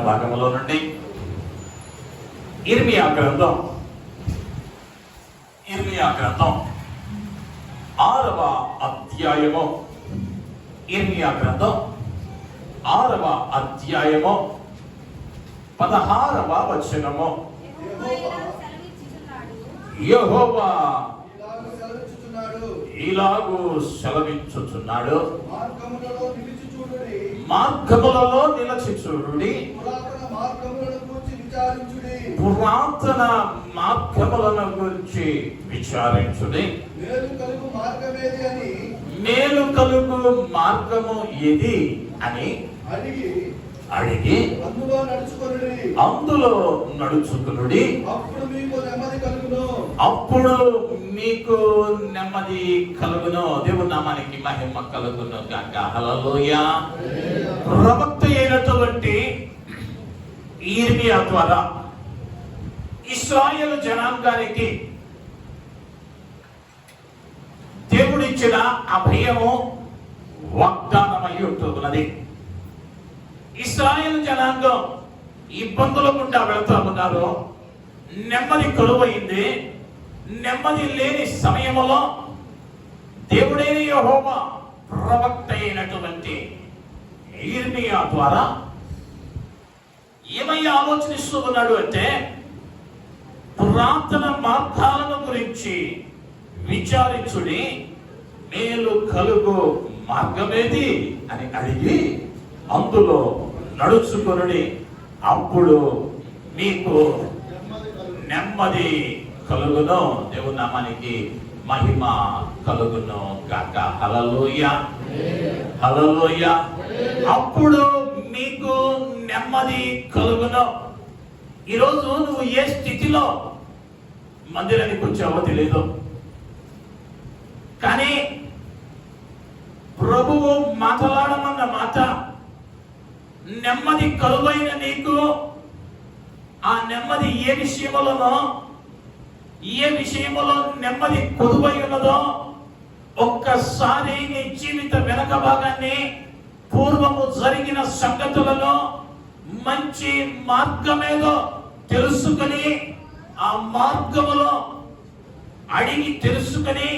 భాగంలో నుండి ఇర్మియా గ్రంథం 6వ అధ్యాయము. ఇర్మియా గ్రంథం 6వ అధ్యాయము 16వ వచనము. యెహోవా ఇలాగు సెలవించుచున్నాడు, మార్గములలో నిలిచి చూడుడి, పురాతన మార్గములను గురించి విచారించుడి. మేలు కలుగు మార్గము ఏది అని అడిగి అందులో నడుచుకునుడి, అప్పుడు మీకు నెమ్మది కలుగును. దేవుని నామానికి మహిమ కలుగును గాక. హల్లెలూయా. ప్రవక్త అయినటువంటి ఇర్మియా ద్వారా ఇశ్రాయేలు జనాంగానికి దేవుడిచ్చిన అభయము వాగ్దానమై ఉంటున్నది. ఇశ్రాయేలు జనాంగం ఇబ్బందుల గుండా వెళుతూ ఉన్నారు. నెమ్మది కరువైంది. నెమ్మది లేని సమయంలో దేవుడైన యెహోవా ప్రవక్త అయినటువంటి ఇర్మియా ద్వారా ఏమయ్యా ఆలోచనిస్తూ ఉన్నాడు అంటే, పురాతన మార్గాలను గురించి విచారించుడి, మేలు కలుగు మార్గమేది అని అడిగి అందులో నడుచుకొనుడి, అప్పుడు మీకు నెమ్మది కలుగును. దేవుని నామానికి మహిమ కలుగును గాక. హల్లెలూయా, హల్లెలూయా. అప్పుడు మీకు నెమ్మది కలుగును. ఈరోజు నువ్వు ఏ స్థితిలో మందిరానికి వచ్చావో తెలియదు, కానీ ప్రభువు మాట్లాడమన్న మాట నెమ్మది కలువైన నీకు ఆ నెమ్మది ఏ విషయంలో నెమ్మది కొదువై ఉన్నదో ఒక్కసారి నీ జీవిత వెనక భాగాన్ని, పూర్వము జరిగిన సంగతులను, మంచి మార్గమేదో తెలుసుకుని ఆ మార్గములో అడిగి తెలుసుకుని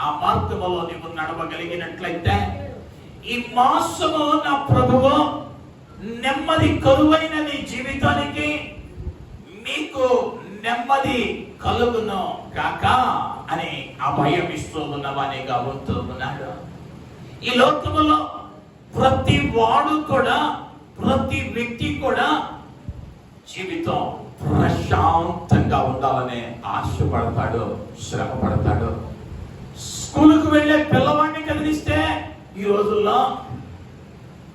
ఆ మార్గములో నీవు నడవగలిగినట్లయితే ఈ మాసము నా ప్రభువు నెమ్మది కరువైన నీ జీవితానికి మీకు నెమ్మది కలుగును కాక అని అభయం ఇస్తూ ఉన్నవానిగా ఉంటూ ఉన్నాడు. ఈ లోకములో ప్రతి వాడు కూడా, ప్రతి వ్యక్తి కూడా జీవితం ప్రశాంతంగా ఉండాలని ఆశపడతాడు, శ్రమ పడతాడు. స్కూలుకు వెళ్ళే పిల్లవాడిని కదిలిస్తే ఈ రోజుల్లో,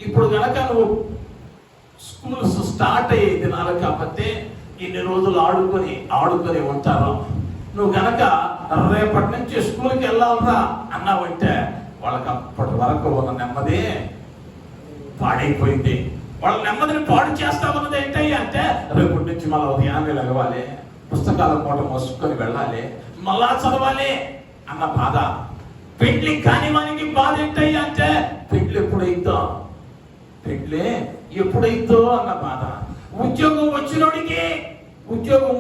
ఇప్పుడు గనక నువ్వు స్కూల్స్ స్టార్ట్ అయ్యే దినాలు కాబట్టి ఇన్ని రోజులు ఆడుకొని ఉంటారు. నువ్వు గనక రేపటి నుంచి స్కూల్కి వెళ్ళాలరా అన్నావంటే వాళ్ళకి అప్పటి వరకు ఉన్న నెమ్మది పాడైపోయింది. వాళ్ళ నెమ్మదిని పాడు చేస్తా ఉన్నది ఏంటయ్యా అంటే, రేపటి నుంచి మళ్ళీ ఉదయాన్నే లెగవాలి, పుస్తకాల మూట మోసుకొని వెళ్ళాలి, మళ్ళా చదవాలి అన్న బాధ. పెళ్లి కాని వానికి బాధ ఏంటయ్యా అంటే, పెళ్లి ఎప్పుడైతో అన్న బాధ. ఉద్యోగం వచ్చినోడికి ఉద్యోగం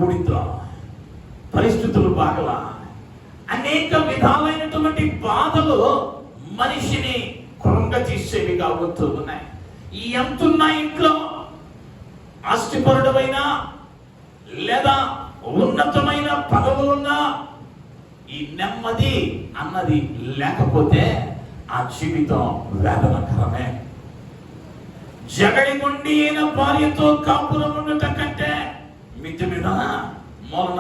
ఊడిద్దా, పరిస్థితులు బాగలా, అనేక విధాలైనటువంటి బాధలు మనిషిని కృంగ తీసేవిగా ఉంటున్నాయి. ఎంతున్న ఇంట్లో ఆస్తిపరుడమైనా లేదా ఉన్నతమైన పదవులున్నా ఈ నెమ్మది అన్నది లేకపోతే ఆ జీవితం వేదనకరమే. జగడి గుండి అయిన భార్యతో కాపురం ఉండట కంటే మిద్ది మీద మొన్న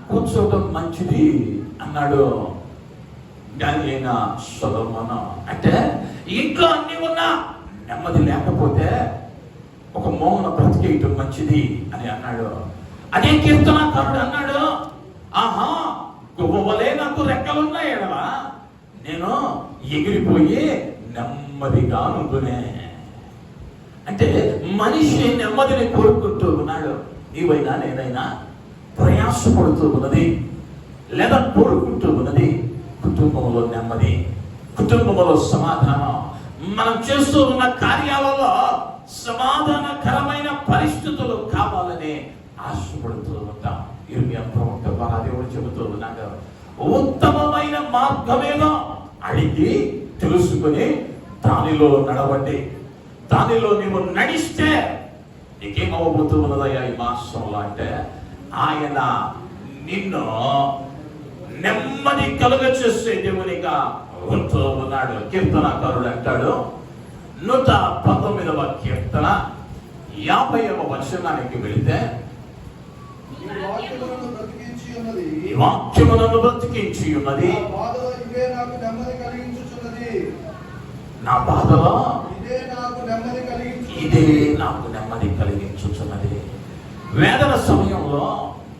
కూర్చోవడం మంచిది అన్నాడు జ్ఞాని సొలొమోను. అంటే ఇంట్లో అన్ని ఉన్నా నెమ్మది లేకపోతే ఒక మౌన బ్రతికేయటం మంచిది అని అన్నాడు. అదే కీర్తనాకారుడు అన్నాడు, ఆహా గువ్వలే నాకు రెక్కలున్నాయడవా, నేను ఎగిరిపోయి నెమ్మదిగా నుండునే. అంటే మనిషి నెమ్మదిని కోరుకుంటూ ఉన్నాడు. నీవైనా నేనైనా ప్రయాసపడుతూ ఉన్నది లేదా కోరుకుంటూ ఉన్నది కుటుంబంలో నెమ్మది, కుటుంబంలో సమాధానం, మనం చేస్తూ ఉన్న కార్యాలలో సమాధానకరమైన పరిస్థితులు కావాలని ఆశపడుతూ ఉంటాం. ఇర్మియా ప్రవక్త ద్వారా దేవుడు చెబుతూ ఉన్నాడు, ఉత్తమమైన మార్గమేదో అడిగి తెలుసుకుని దానిలో నడవండి. దానిలో నీవు నడిస్తే నీకేమవబోతూ ఉన్నదయ్యా ఈ మాసంలో అంటే, ఆయన నిన్ను నెమ్మది కలుగ చేసే దేవునిగా ఉంటూ ఉన్నాడు. కీర్తనకారుడు అంటాడు, 119వ కీర్తన 50వ వచనానికి వెళితే, ఈ వాక్యములను బ్రతికించి ఉన్నది, నా బాధలో ఇదే నాకు నెమ్మది కలిగించుచున్నది. వేదన సమయంలో,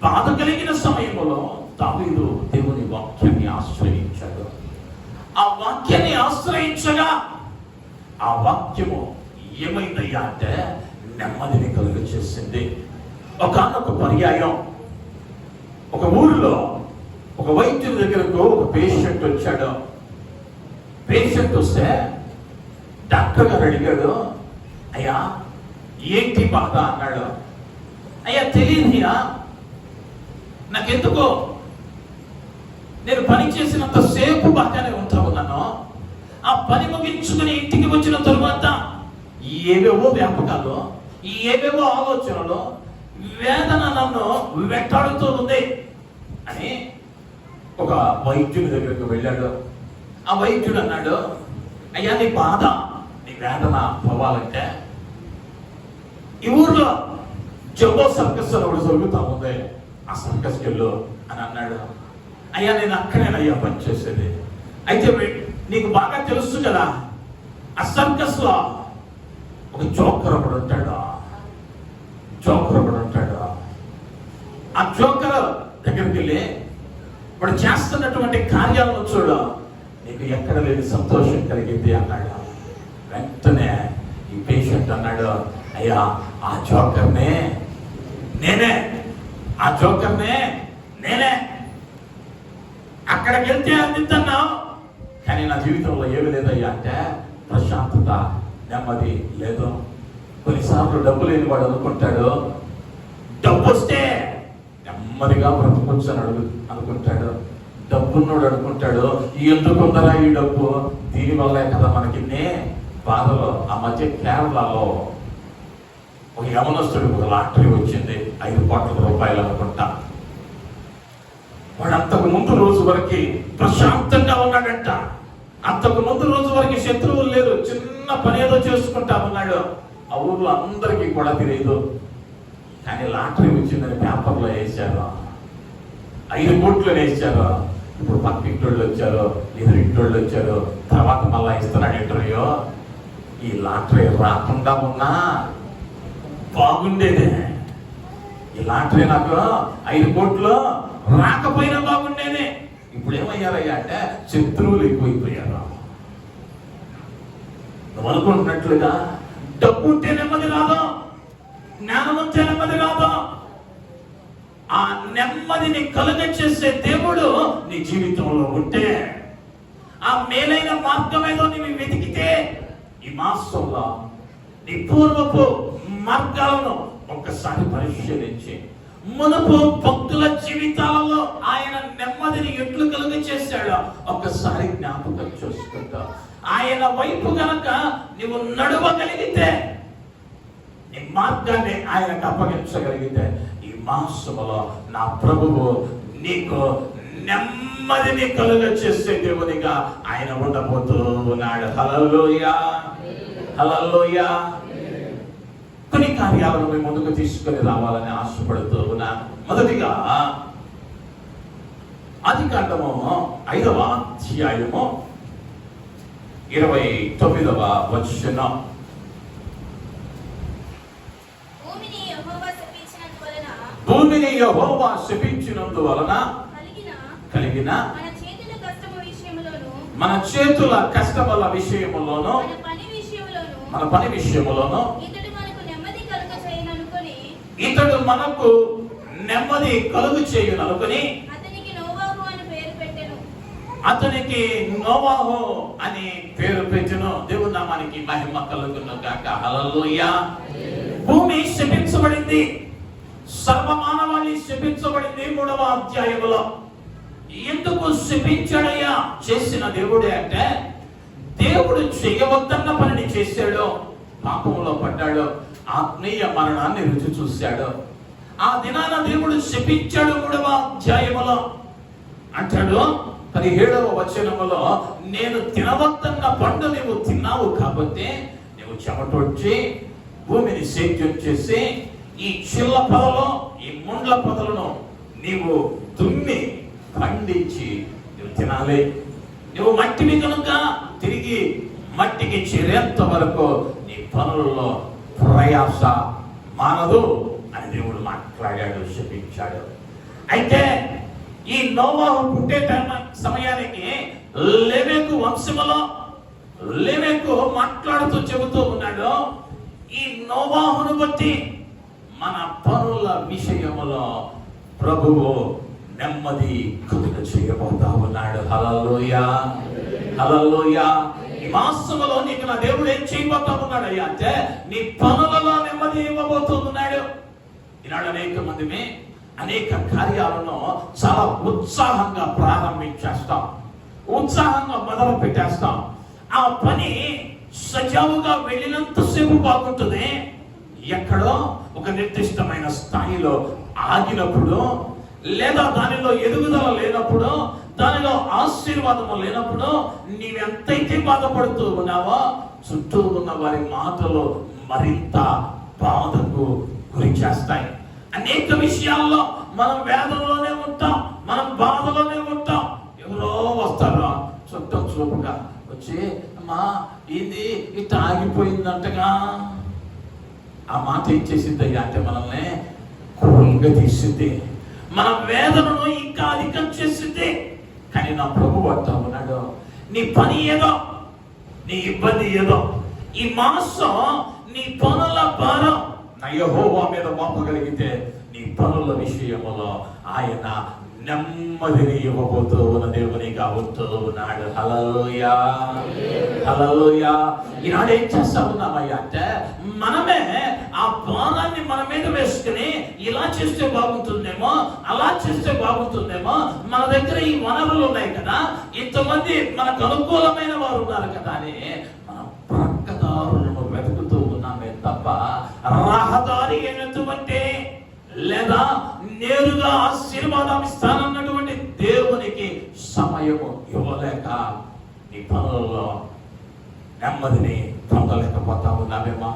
బాధ కలిగిన సమయంలో దావీదు దేవుని వాక్యాన్ని ఆశ్రయించాడు. ఆ వాక్యాన్ని ఆశ్రయించగా ఆ వాక్యము ఏమైందయ్యా అంటే నెమ్మదిని కలుగ చేసింది. ఒకానొక పర్యాయం ఒక ఊరిలో ఒక వైద్యుని దగ్గరకు ఒక పేషెంట్ వచ్చాడు. పేషెంట్ వస్తే డాక్టర్ గారు అడిగాడు, అయ్యా ఏంటి బాధ అన్నాడు. అయ్యా తెలియదుయా, నాకెందుకో నేను పని చేసినంత సేపు బాగానే ఉంటా ఉన్నాను. ఆ పని ముగించుకుని ఇంటికి వచ్చిన తరువాత ఏవేవో వ్యాపకాలు, ఏవేవో ఆలోచనలు, వేదన నన్ను వెంటాడుతూ ఉంది అని ఒక వైద్యుని దగ్గరకు వెళ్ళాడు. ఆ వైద్యుడు అన్నాడు, అయ్యా నీ బాధ, నీ వేదన పోవాలంటే ఈ ఊర్లో జంబో సర్కస్ అని ఒకటి జరుగుతా ఉంది, ఆ సర్కస్కి వెళ్ళు అని అన్నాడు. అయ్యా నేను అక్కడేనయ్యా పనిచేసేది. అయితే నీకు బాగా తెలుసు కదా, ఆ సర్కస్ లో ఒక జోకర్ ఒకడు ఉంటాడు. ఆ జోకర్ దగ్గరికి వెళ్ళి వాడు చేస్తున్నటువంటి కార్యాలను చూడు, నీకు ఎక్కడ లేని సంతోషం కలిగింది అన్నాడు. వెంటనే ఈ పేషెంట్ అన్నాడు, అయ్యా ఆ జోకర్నే నేనే అక్కడికి వెళ్తే అందిస్తున్నావు, కానీ నా జీవితంలో ఏమి లేదయ్యా అంటే ప్రశాంతత, నెమ్మది లేదు. కొన్నిసార్లు డబ్బు లేని వాడు అనుకుంటాడు, డబ్బు వస్తే నెమ్మదిగా బ్రతకొచ్చు అని అనుకుంటాడు. డబ్బున్నోడు అనుకుంటాడు, ఎందుకుందరా ఈ డబ్బు, దీనివల్లే కదా మనకి బాధలు. ఆ మధ్య కేరళలో ఒక యవనస్తుడికి ఒక లాటరీ వచ్చింది, 5 కోట్ల రూపాయలు అనుకుంటా. వాడు అంతకు ముందు రోజు వరకు ప్రశాంతంగా ఉన్నాడంట. అంతకు ముందు రోజు వరకు శత్రువులు లేరు, చిన్న పని ఏదో చేసుకుంటా ఉన్నాడు. ఆ ఊర్లో అందరికీ కూడా తెలియదు, కానీ లాటరీ వచ్చిందని పేపర్లో వేశారు, 5 కోట్లు వేశారు. ఇప్పుడు పక్కింటోళ్ళు వచ్చారు, ఎదురింటోళ్ళు వచ్చారు, తర్వాత మళ్ళా ఇస్తున్నాడు ఇంటర్వ్యూ. ఈ లాటరీ రాకుండా ఉన్నా బాగుండేది, ఈ లాటరీ నాకు 5 కోట్లు రాకపోయినా బాగుండేది. ఇప్పుడు ఏమయ్యారయ్యా అంటే శత్రువులు ఎక్కువైపోయారు. నువ్వు అనుకుంటున్నట్లుగా డబ్బు ఉంటే నెమ్మది రాదు, జ్ఞానం ఉంటే నెమ్మది రాదు. ఆ నెమ్మదిని కలుగ చేసే దేవుడు నీ జీవితంలో ఉంటే, ఆ మేలైన మార్గం ఏదో నీవు వెతికితే, ఈ మాసంలో నీ పూర్వపు మార్గాలను ఒక్కసారి పరిశీలించి, మునుపు భక్తుల జీవితాలలో ఆయన నెమ్మదిని ఎట్లు కలుగ చేశాడో ఒక్కసారి జ్ఞాపకం చేసుకుంటా. ఆయన వైపు గనక నువ్వు నడవగలిగితే, నీ మార్గాన్ని ఆయనకు అప్పగించగలిగితే, ఈ మాసములో నా ప్రభువు నీకు నెమ్మదిని కలుగ చేసే దేవునిగా ఆయన ఉండబోతూ ఉన్నాడు. హల్లెలూయా, హల్లెలూయా. కొన్ని కార్యాలను మేము ముందుకు తీసుకొని రావాలని ఆశపడుతూ ఉన్నాను. మొదటిగా ఆదికాండము 5వ అధ్యాయము 29వ వచనం. భూమిని యెహోవా శపించినందువలన కలిగిన మన చేతుల కష్టముల విషయములోను, మన పని విషయములోను ఇతడు మనకు నెమ్మది కలుగు చేయుననుకొని అతనికి నోవాహు అని పేరు పెట్టెను. దేవుని నామానికి మహిమ కలుగును గాక. హల్లెలూయా. భూమి శపించబడింది, సర్వమానవాళి శపించబడింది 3వ అధ్యాయములో. ఎందుకు శపించాడయ్యా? చేసిన దేవుడే అంటే దేవుడు చేయవద్దన్న పనిని చేశాడు, పాపంలో పడ్డాడు, ఆత్మీయ మరణాన్ని రుచి చూశాడు. ఆ దినాన దేవుడు శపించాడు. 3వ అధ్యాయములో అంటాడు 17వ వచనములో, నేను తినవద్దన్న పండు నీవు తిన్నావు కాబట్టి నువ్వు చెమటొచ్చి భూమిని సేద్యం చేసి ఈ చిల్ల పొదలో ఈ ముండ్ల పొదలను నీవు దున్ని పండించి నువ్వు తినాలి. నువ్వు మట్టిని కనుక తిరిగి మట్టికి చేరేంత వరకు నీ పనులలో ప్రయాస మానదు అని దేవుడు మాట్లాడాడు, శపించాడు. అయితే ఈ నోవాహు పుట్టే సమయానికి లెమెకు వంశములో లెమెకు మాట్లాడుతూ చెబుతూ ఉన్నాడు, ఈ నోవాహును బట్టి మన పనుల విషయములో ప్రభువు నెమ్మది కలుగ చేయబోతా ఉన్నాడు. హల్లెలూయా, హల్లెలూయా. ఈ మాసములో నీకు నా దేవుడు ఏం చేయబోతా ఉన్నాడు అయ్యా అంటే నీ పనులలో నెమ్మది ఇవ్వబోతున్నాడు. ఈనాడు అనేక మంది అనేక కార్యాలను చాలా ఉత్సాహంగా ప్రారంభించేస్తాం, ఉత్సాహంగా మొదలు పెట్టేస్తాం. ఆ పని సజావుగా వెళ్ళినంతసేపు బాగుంటుంది. ఎక్కడో ఒక నిర్దిష్టమైన స్థాయిలో ఆగినప్పుడు, లేదా దానిలో ఎదుగుదల లేనప్పుడు, దానిలో ఆశీర్వాదము లేనప్పుడు నీవెంతైతే బాధపడుతూ ఉన్నావో చుట్టూ ఉన్న వారి మాటలు మరింత బాధకు గురి చేస్తాయి. అనేక విషయాల్లో మనం వేదనలోనే ఉంటాం, మనం బాధలోనే ఉంటాం. ఎవరో వస్తారో చుట్టం చూపుగా వచ్చి, అమ్మా ఇది ఇట్లా ఆగిపోయిందంటగా, ఆ మాట ఇచ్చేసింది అయ్యా అంటే మనల్ని కూల్గా తీసింది, మన వేదనను ఇంకా అధికం చేసింది. కానీ నా ప్రభు అంటా ఉన్నాడు, నీ పని ఏదో, నీ ఇబ్బంది ఏదో, ఈ మాసం నీ పనుల భారం నా యెహోవా మీద మోపగలిగితే నీ పనుల విషయములో ఆయన నెమ్మదిని ఇవ్వబోతూ ఉన్న దేవునిగా ఉంటూ ఉన్నాడు. హల్లెలూయా, హల్లెలూయా. ఈనాడు ఏం చేస్తా ఉన్నామయ్యా అంటే మనమే ఆ భారాన్ని మన మీద వేసుకుని ఇలా చేస్తే బాగుంటుందేమో, అలా చేస్తే బాగుంటుందేమో, మన దగ్గర ఈ వనరులు ఉన్నాయి కదా, ఇంతమంది మనకు అనుకూలమైన వారు ఉన్నారు కదా అని మనం ప్రక్కదారులను వెతుకుతూ ఉన్నామే తప్ప రహదారి అయినటువంటి లేదా నేరుగా ఆశీర్వాదం ఇస్తానన్నటువంటి దేవునికి సమయము ఇవ్వలేక నీ పనులలో నెమ్మదిని పొందలేకపోతా ఉన్నావేమా?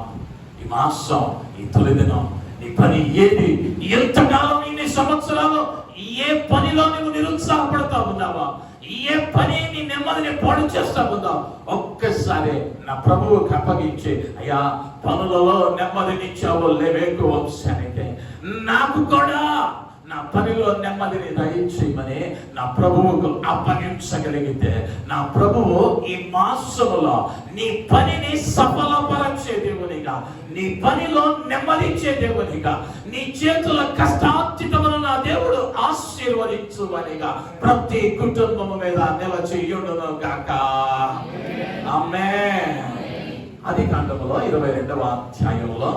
ఈ మాసం, ఈ తొలి దినం నీ పని ఏది? ఎంతకాలం ఇన్ని సంవత్సరాలు ఏ పనిలో నువ్వు నిరుత్సాహపడతా ఉన్నావా? ఏ పని నీ నెమ్మదిని పాడు చేస్తా ఉందా? ఒక్కసారి నా ప్రభువుకి అప్పగించి, అయ్యా పనులలో నెమ్మదినిచ్చావు లెమెకు వంశానికి, నాకు కూడా నా పనిలో నెమ్మదిని దయచేయమని నా ప్రభువుకు అప్పగించగలిగితే నా ప్రభువు ఈ మాసములో నీ పనిని సఫలపరచే దేవునిగా, నీ పనిలో నెమ్మదించే దేవునిగా, నీ చేతుల కష్టార్జితమును నా దేవుడు ఆశీర్వదించువనిగా ప్రతి కుటుంబము మీద నిలచేయుడును గాక. ఆమేన్. ఆదికాండములో 22వ అధ్యాయంలో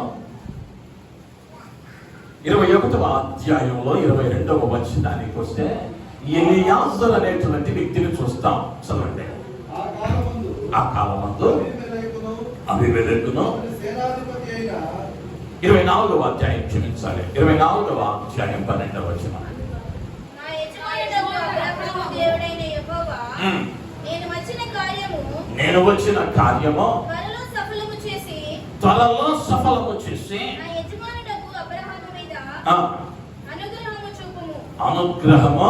21వ అధ్యాయంలో 22వ వచనానికి వస్తే ఎలియాజరు అనేటువంటి వ్యక్తిని చూస్తాం. చదవండి. ఆ కాలమందు అబీమెలెకును 24వ అధ్యాయం, క్షమించాలి 24వ అధ్యాయం 12వ వచనం. నేను వచ్చిన కార్యము త్వరలో సఫలము చేసి అనుగ్రహము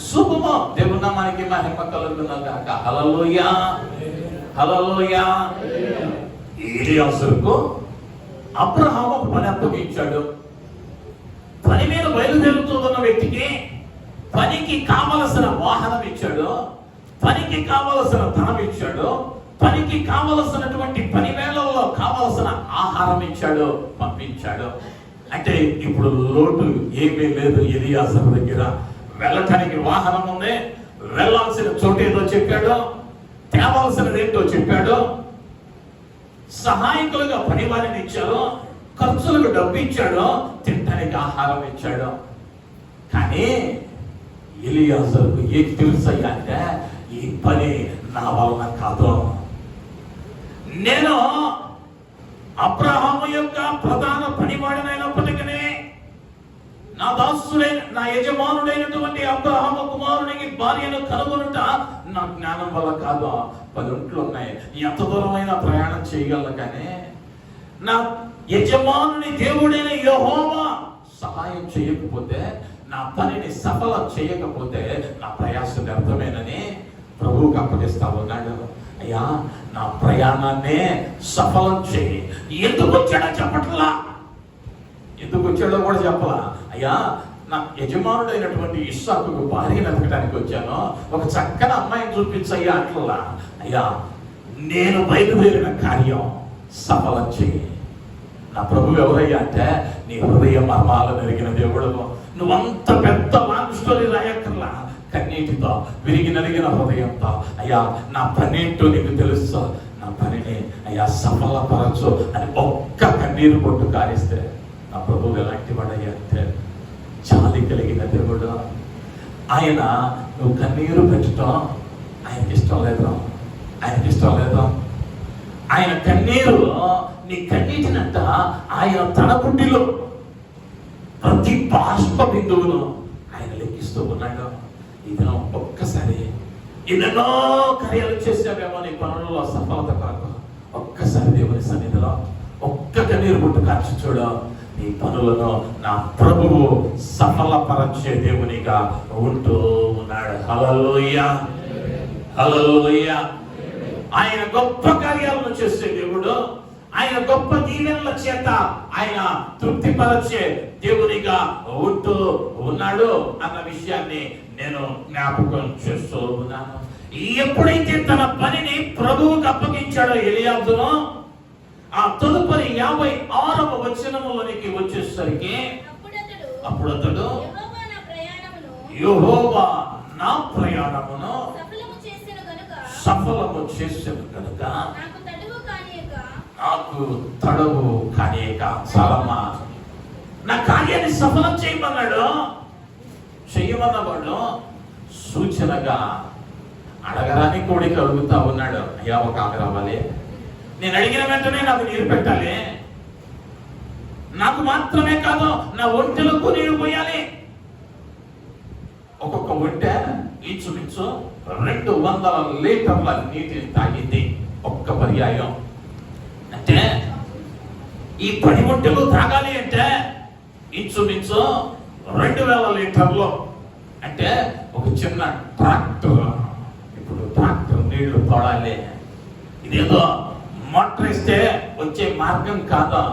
శుభము. దేవుని నామానికి మహిమ కలుగును గాక. హల్లెలూయా, హల్లెలూయా. ఎలియాజరుకు అబ్రహాము ఒక పని అప్పగించాడు. పని మీద బయలుదేరుతున్న వ్యక్తికి పనికి కావలసిన వాహనం ఇచ్చాడు, పనికి కావలసిన ధనం ఇచ్చాడు, పనికి కావలసినటువంటి పని వేళల్లో కావలసిన ఆహారం ఇచ్చాడు, పంపించాడు. అంటే ఇప్పుడు లోటు ఏమీ లేదు ఎలియాజరు దగ్గర. వెళ్ళటానికి వాహనం ఉంది, వెళ్ళాల్సిన చోటు ఏదో చెప్పాడు, తేవాల్సినది ఏంటో చెప్పాడు, సహాయకులుగా పని వారిని ఇచ్చాడు, ఖర్చులకు డబ్బు ఇచ్చాడు, తినడానికి ఆహారం ఇచ్చాడు. కానీ ఎలియాజరుకు ఏం తెలుసయ్యా అంటే, ఈ పని నా వలన కాదు, నేను అబ్రహాము యొక్క ప్రధాన పనివాడినైనప్పటికీ నా దాసుడైన నా యజమానుడైనటువంటి అబ్రహాము కుమారునికి భార్యను కనుగొనుట నా జ్ఞానం వల్ల కాదు. 10 ఒంట్లు ఉన్నాయి, ఎంత దూరమైన ప్రయాణం చేయగలను, కానీ నా యజమానుని దేవుడైన యెహోవా సహాయం చేయకపోతే, నా పనిని సఫలం చేయకపోతే నా ప్రయాస వ్యర్థమేనని ప్రభువుకు అప్పగిస్తా ఉన్నాడు. అయ్యా, నా ప్రయాణాన్నే సఫలం చేయి. ఎందుకు వచ్చాడో చెప్పట్లా, ఎందుకు వచ్చాడో కూడా చెప్పలా. అయ్యా, నా యజమానుడైనటువంటి ఇస్సాకుకు భార్యను వెతకడానికి వచ్చాను, ఒక చక్కని అమ్మాయిని చూపించయ్యా అట్లా. అయ్యా, నేను బయలుదేరిన కార్యం సఫలం చేయి. నా ప్రభు ఎవరయ్యా అంటే, నీ హృదయ మర్మాలను ఎరిగిన దేవుడు. నువ్వంత పెద్ద లాంగ్ స్టోరీ రాయక్కర్లా, కన్నీటితో విరిగి నలిగిన హృదయంతో, అయ్యా నా పనేంటో నీకు తెలుసు, నా పనిని అయ్యా సఫలపరచు అని ఒక్క కన్నీరు పొట్టు కారిస్తే నా ప్రభువు ఎలాంటి వాడయ్యా అంటే, జాలి కలిగిన దేవుడు. ఆయన నువ్వు కన్నీరు పెట్టడం ఆయనకి ఇష్టం లేదు, ఆయనకి ఇష్టం లేదు. ఆయన కన్నీరు, నీ కన్నీటినంట ఆయన తన గుండెలో ప్రతి బాష్ప బిందువును ఆయన లెక్కిస్తూ ఉన్నాడు. ఇది ఒక్కసారి ఎన్నెన్నో కార్యాలు చేసావేమో నీ పనులలో సఫలత కొరకు, ఒక్కసారి దేవుని సన్నిధిలో ఒక్క కన్నీరు పుట్టు కార్చి చూడు. నీ పనులను నా ప్రభువు సఫలపరచే దేవునిగా ఉంటూ ఉన్నాడు. హల్లెలూయా, హల్లెలూయా. ఆయన గొప్ప కార్యాలను చేసే దేవుడు, ఆయన గొప్ప దీవెనల చేత ఆయన తృప్తిపరచే దేవునిగా ఉంటూ ఉన్నాడు అన్న విషయాన్ని నేను జ్ఞాపకం చేస్తూ ఉన్నాను. ఎప్పుడైతే తన పనిని ప్రభువుకు అప్పగించాడో ఎలియాజరు, ఆ తదుపరి 56వ వచనములోనికి వచ్చేసరికి అప్పుడు అతడు యెహోవా నా ప్రయాణమును సఫలము చేసెను కనుక నాకు తడవు కానియక. చాలమ్మా, నా కార్యాన్ని సఫలం చేయమన్నాడు. చెయ్యమన్నవాడు సూచనగా అడగరాని కోడికి అడుగుతా ఉన్నాడు. అయ్యా, ఒక ఆమె రావాలి, నేను అడిగిన వెంటనే నాకు నీరు పెట్టాలి, నాకు మాత్రమే కాదు నా ఒంటెలకు నీరు పోయాలి. ఒక్కొక్క ఒంటె ఇంచుమించు 200 లీటర్ల నీటిని తాగింది ఒక్క పర్యాయం. అంటే ఈ 10 ఒంటెలు తాగాలి అంటే ఇంచుమించు 2000 లీటర్లు. అంటే ఒక చిన్న ట్రాక్టర్, ఇప్పుడు ట్రాక్టర్ నీళ్లు తోడాలి, ఇదేదో మోటార్ ఇస్తే వచ్చే మార్గం కాదా.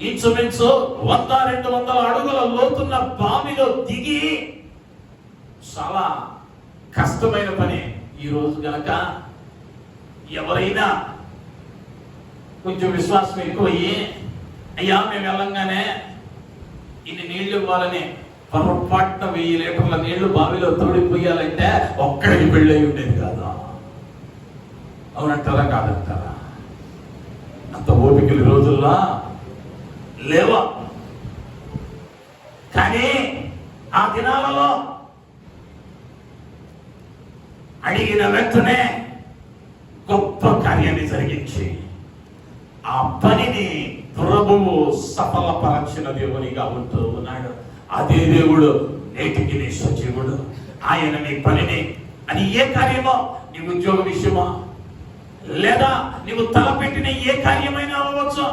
ఇంచుమించు 100-200 అడుగుల లోతున్న బావిలో దిగి చాలా కష్టమైన పని. ఈ రోజు గనక ఎవరైనా కొంచెం విశ్వాసం ఎక్కువయ్యి, అయ్యా మేము వెళ్ళంగానే ఇన్ని నీళ్లు ఇవ్వాలని పొరపాటున 1000 లీటర్ల నీళ్లు బావిలో తోడిపోయాలంటే ఒక్కడికి పెళ్ళి ఉండేది కాదు. అవునంటారా కాదంటారా? అంత ఓపికలు రోజుల్లో లేవా? కానీ ఆ దినాలలో అడిగిన వెంటనే గొప్ప కార్యాన్ని జరిగించి ఆ పనిని ప్రభువు సఫలపరచిన దేవునిగా ఉంటూ ఉన్నాడు. అదే దేవుడు నేటికి నీ సజీవుడు. ఆయన నీ పనిని, అది ఏ కార్యమో, నీ ఉద్యోగ విషయమో, లేదా నీవు తలపెట్టిన ఏ కార్యమైనా అవ్వచ్చు,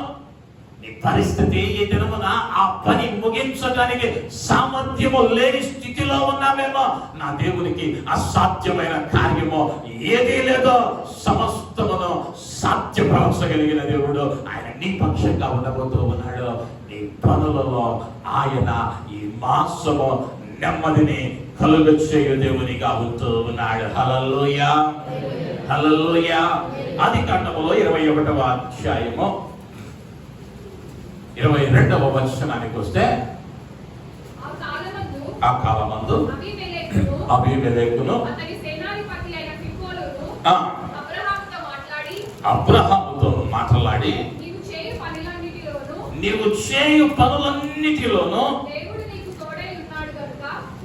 నీ పరిస్థితి ఈ దినమున ఆ పని ముగించడానికి సామర్థ్యము లేని స్థితిలో ఉన్నామేమో, నా దేవునికి అసాధ్యమైన కార్యమో ఏదీ లేదో, సమస్తమును సాధ్యపరచగలిగిన దేవుడు ఆయన నీ పక్షంగా ఉండబోతూ ఉన్నాడు. నీ పనులలో ఆయన ఈ మాసము నెమ్మదిని కలుగ చేయు దేవునిగా ఉంటూ ఉన్నాడు. హల్లెలూయా, హల్లెలూయా. ఆదికాండములో 21వ అధ్యాయము 22వ వచనానికి వస్తే, ఆ కాలమందు అబీమెలెకును అతని సేనాధిపతి అయిన ఫికోలును అబ్రహాముతో మాట్లాడి నీవు చేయు పనులన్నిటిలోను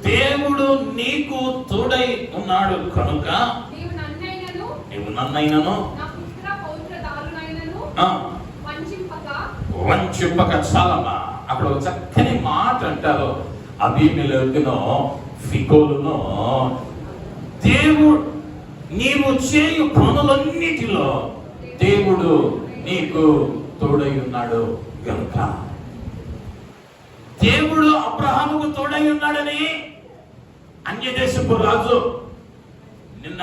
దేవుడు నీకు తోడై ఉన్నాడు కనుక నీవు నన్నైనను వంచింపక. చాలమ్మా, అక్కడ ఒక చక్కని మాట అంటారు. అబీమెలెకును ఫికోలును దేవుడు నీవు చేయు పనులన్నిటిలో దేవుడు నీకు తోడై ఉన్నాడు కనుక. దేవుడు అబ్రహాముకు తోడై ఉన్నాడని అన్యదేశపు రాజు నిన్న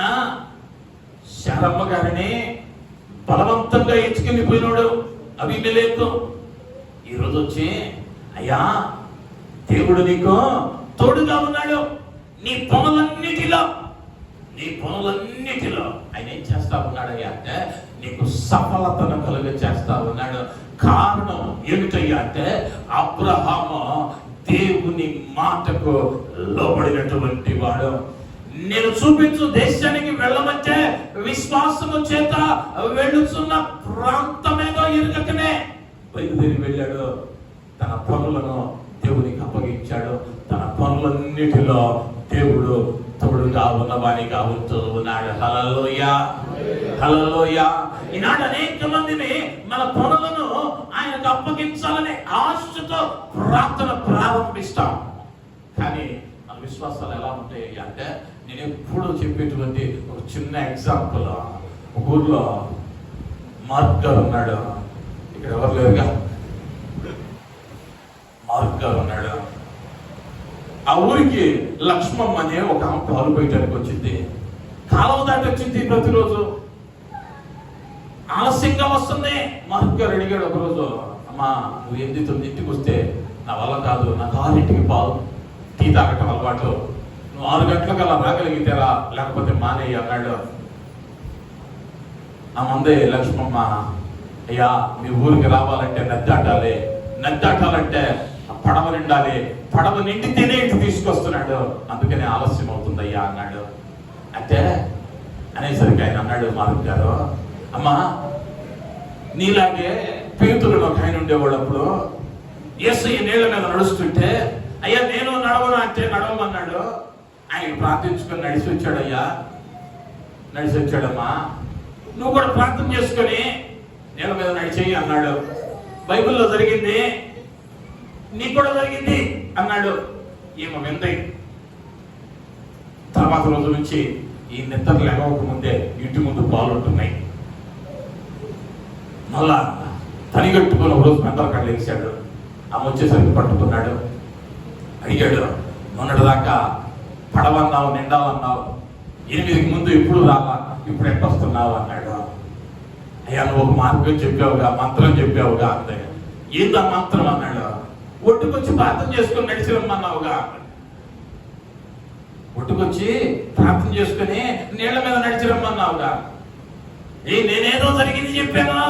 శారమ్మ గారిని బలవంతంగా ఎత్తుకెళ్ళిపోయినాడు అబీమెలెకు. ఈరోజు వచ్చి అయ్యా దేవుడు నీకు తోడుగా ఉన్నాడు, నీ పనులన్నిటిలో ఆయన ఏం చేస్తా ఉన్నాడయ్యా అంటే నీకు సఫలతను కలుగ చేస్తా ఉన్నాడు. కారణం ఏమిటయ్యా అంటే అబ్రహాము దేవుని మాటకు లోబడినటువంటి వాడు. నేను చూపించు దేశానికి వెళ్ళమంటే విశ్వాసము చేత వెళ్ళుచున్న ప్రాంతమేదో ఎరుగకనే బయలుదేరి వెళ్ళాడు. తన పనులను దేవునికి అప్పగించాడు. తన పనులన్నిటిలో దేవుడు తోడుగా ఉన్నవాడిగా ఉంటూ ఉన్నాడు. హల్లెలూయా, హల్లెలూయా. ఈనాడు అనేక మందిని మన పనులను ఆయనకు అప్పగించాలనే ఆశతో ప్రార్థన ప్రారంభిస్తాం. కానీ మన విశ్వాసాలు ఎలా ఉంటాయి అంటే నేను ఎప్పుడు చెప్పేటువంటి ఒక చిన్న ఎగ్జాంపుల్. ఒక ఊర్లో మార్క్ గారు ఉన్నాడు. ఇక్కడ ఎవరు లేరుగా. మార్క్ గారు ఉన్నాడు. ఆ ఊరికి లక్ష్మమ్మ అనే ఒక పాలు బయటకు వచ్చింది. కాలువ దాటి వచ్చింది. ప్రతిరోజు ఆలస్యంగా వస్తుంది. మార్క్ గారు అడిగాడు ఒకరోజు, అమ్మా నువ్వు 8-9 వస్తే నా వల్ల కాదు, నాకు 6 పాలు టీ తాగటం అలవాటు, నువ్వు 6 గంటలకు అలా రాగలిగితేరా, లేకపోతే మానేయి అన్నాడు. ఆ ముందే లక్ష్మమ్మ, అయ్యా మీ ఊరికి రావాలంటే నద్దాటాలంటే పడవ నిండాలి, పడవ నిండితేనే ఇంటి తీసుకొస్తున్నాడు, అందుకనే ఆలస్యం అవుతుంది అయ్యా అన్నాడు. అంటే అనేసరికి ఆయన అన్నాడు, మార్క్ గారు, అమ్మా నీలాగే పేతురు ఒక ఆయన ఉండేవాడు. అప్పుడు యేసయ్య నీళ్ళ మీద నడుస్తుంటే అయ్యా నేను నడవను అంటే నడవమన్నాడు. ఆయన ప్రార్థించుకొని నడిచి వచ్చాడయ్యా, నడిచి వచ్చాడమ్మా, నువ్వు కూడా ప్రార్థన చేసుకొని నీళ్ళ మీద నడిచేయి అన్నాడు. బైబిల్లో జరిగింది, నీకు కూడా జరిగింది అన్నాడు. ఈమె వింది. తర్వాత రోజు నుంచి ఈ నిద్ర లేవక ముందే ఇంటి ముందు పాలు ఉంటున్నాయి. మళ్ళా తనిగట్టుకుని ఒక రోజు మెంటల కళ్ళు వేసాడు. ఆమె వచ్చేసరికి పట్టుకున్నాడు. అడిగాడు, మొన్నటిదాకా పడవన్నావు, నిండాలన్నావు, 8కి ముందు ఎప్పుడు రావా, ఇప్పుడు ఎట్టొస్తున్నావు అన్నాడు. అయ్యా నువ్వు ఒక మార్గం చెప్పావుగా, మంత్రం చెప్పావుగా అంతే. ఏందా మంత్రం అన్నాడు. ఒట్టుకొచ్చి ప్రార్థన చేసుకుని నడిచి రమ్మన్నావుగా. ఒట్టుకొచ్చి ప్రార్థన చేసుకుని నీళ్ల మీద నడిచి రమ్మన్నావుగా. నేనేదో జరిగింది చెప్పాను,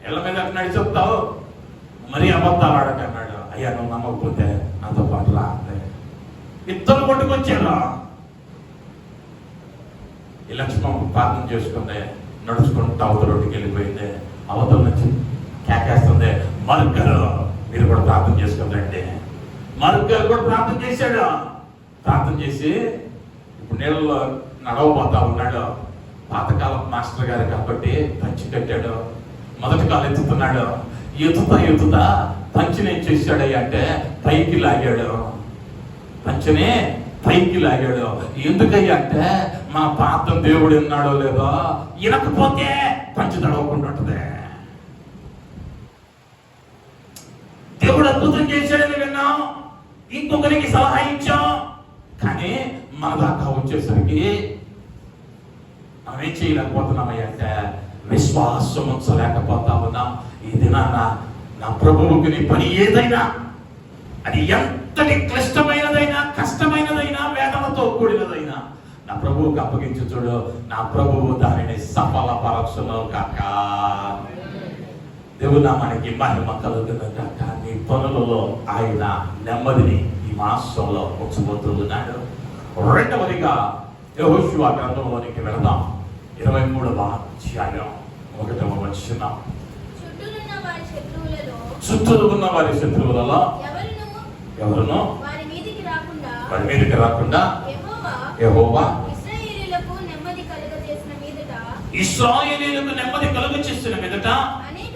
నీళ్ల మీద నడిచి వస్తావు, మరీ అబద్ధాలు ఆడకన్నాడు. అయ్యా నువ్వు నమ్మకపోతే నాతో పాటు రా అంతే. ఇద్దరు కొట్టుకొచ్చారు. ఈ లక్ష్మమ్మ ప్రార్థన చేసుకుంది, నడుచుకుంటూ అవతల రోడ్డుకి వెళ్ళిపోయింది. అవతల నుంచి కేకేస్తుంది, మార్క్ గారు మీరు కూడా ప్రార్థన చేసుకుందంటే. మార్క్ గారు కూడా ప్రార్థన చేశాడు. ప్రార్థన చేసి ఇప్పుడు నీళ్ళలో నడవబోతా ఉన్నాడు. పాతకాలం మాస్టర్ గారు కాబట్టి పంచి కట్టాడు. మొదటి కాలు ఎత్తుతున్నాడు. ఎత్తుతా పంచిని ఏం చేశాడు అంటే పైకి లాగాడు. పంచనే పైకి లాగాడు. ఎందుకయ్యా అంటే మా ప్రార్థన దేవుడు విన్నాడో లేదో, వినకపోతే పంచి తడవకుండా ఉంటుంది. దేవుడు అద్భుతం చేశాడని విన్నాం, ఇంకొకరికి సలహా ఇచ్చాం, కానీ మన దాకా వచ్చేసరికి మనం ఏం చేయలేకపోతున్నామయ్యా అంటే విశ్వాసం ఉంచలేకపోతా ఉన్నాం. ఈ దినాన నా ప్రభువుకి నీ పని ఏదైనా, అది ఎంతటి క్లిష్టమైనదైనా, కష్టమైనదైనా, వేదనతో కూడినదైనా నా ప్రభువుకి అప్పగించి చూడు. నా ప్రభువు దానిని సఫలపరచును కాక. దేవుడు నామానికి మహిమ కలుగును కాక. నీ పనులలో ఆయన నెమ్మదిని ఈ మాసంలో ఉంచబోతున్నాడు. రెండవదిగా యెహోషువ గ్రంథంలోనికి వెళదాం. 23వ అధ్యాయం 1వ వచనం. చుట్టూ ఉన్న వారి శత్రువులలో ఎవరును వారి మీదకి రాకుండా యెహోవా ఇశ్రాయేలీయులకు నెమ్మది కలుగచేసిన మీదట అనేక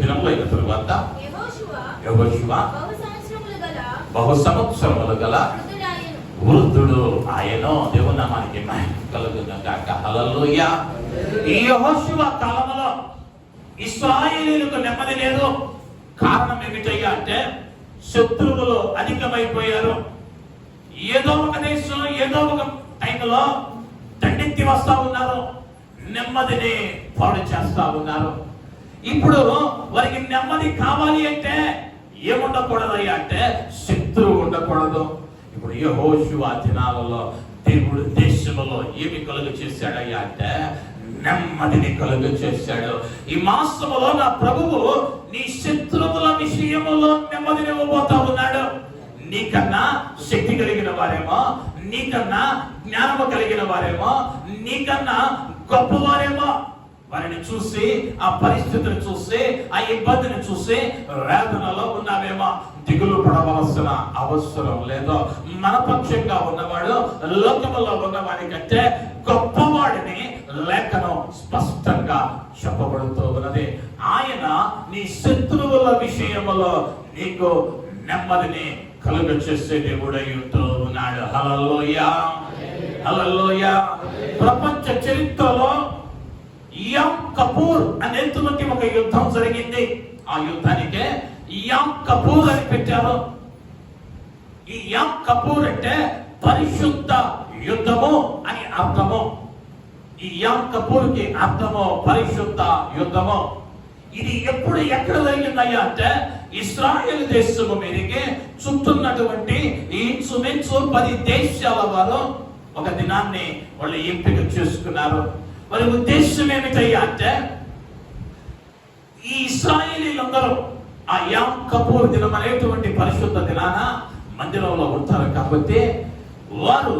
దినములైన తరువాత యెహోషువ బహు సంవత్సరములు గల వృద్ధుడు ఆయనో. దేవుని నామానికి మహిమ కలుగును గాక. హల్లెలూయా. ఈ యెహోషువ కాలంలో ఇశ్రాయేలీయులకు నెమ్మది లేదు. కారణం ఏమిటయ్యా అంటే శత్రువులు అధికమైపోయారు. ఏదో ఒక దేశం ఏదో ఒక టైంలో దండెత్తి వస్తా ఉన్నారు, నెమ్మదిని పాడు చేస్తా ఉన్నారు. ఇప్పుడు వారికి నెమ్మది కావాలి అంటే ఏముండకూడదయ్యా అంటే శత్రువు ఉండకూడదు. ఇప్పుడు యెహోషువ దినాలలో దేవుడు దేశంలో ఏమి కలుగ చేశాడయ్యా అంటే నెమ్మదిని కలుగ చేశాడు. ఈ మాసములో నా ప్రభువు నీ శత్రువుల విషయములో నెమ్మదిని ఇవ్వబోతా ఉన్నాడు. నీకన్నా శక్తి కలిగిన వారేమో, నీకన్నా జ్ఞానము కలిగిన వారేమో, నీకన్నా గొప్పవారేమో, వారిని చూసి ఆ పరిస్థితిని చూసి ఆ ఇబ్బందిని చూసి వేదనలో ఉన్నావేమో. దిగులు పడవలసిన అవసరం లేదు. మనపక్షంగా ఉన్నవాడు లోకములో ఉన్నవాడి కంటే గొప్పవాడిని లేఖనం స్పష్టంగా చెప్పబడుతూ ఉన్నది. ఆయన నీ శత్రువుల విషయములో నీకు నెమ్మదిని కలుగ చేసే దేవుడై ఉంటూ ఉన్నాడు. హల్లెలూయా, హల్లెలూయా. ప్రపంచ చరిత్రలో యామ్ కపూర్ అనేటువంటి ఒక యుద్ధం జరిగింది. ఆ యుద్ధానికే యామ్ కపూర్ అని పెట్టారు. ఈ యామ్ కపూర్ అంటే పరిశుద్ధ యుద్ధము అని అర్థము. ఈ యామ్ కపూర్ కి అర్థము పరిశుద్ధ యుద్ధము. ఇది ఎప్పుడు ఎక్కడ జరిగిందయ్యా అంటే ఇశ్రాయేల్ దేశము మీదకి చుట్టున్నటువంటి ఇంచుమించు 10 దేశాల వారు ఒక దినాన్ని వాళ్ళు ఎంపిక చేసుకున్నారు. వారి ఉద్దేశం ఏమిటయ్యా అంటే ఈ ఇశ్రాయేలీలందరూ ఆ యామ్ కపూర్ దినం అనేటువంటి పరిశుద్ధ దినాన మందిరంలో ఉంటారు కాబట్టి వారు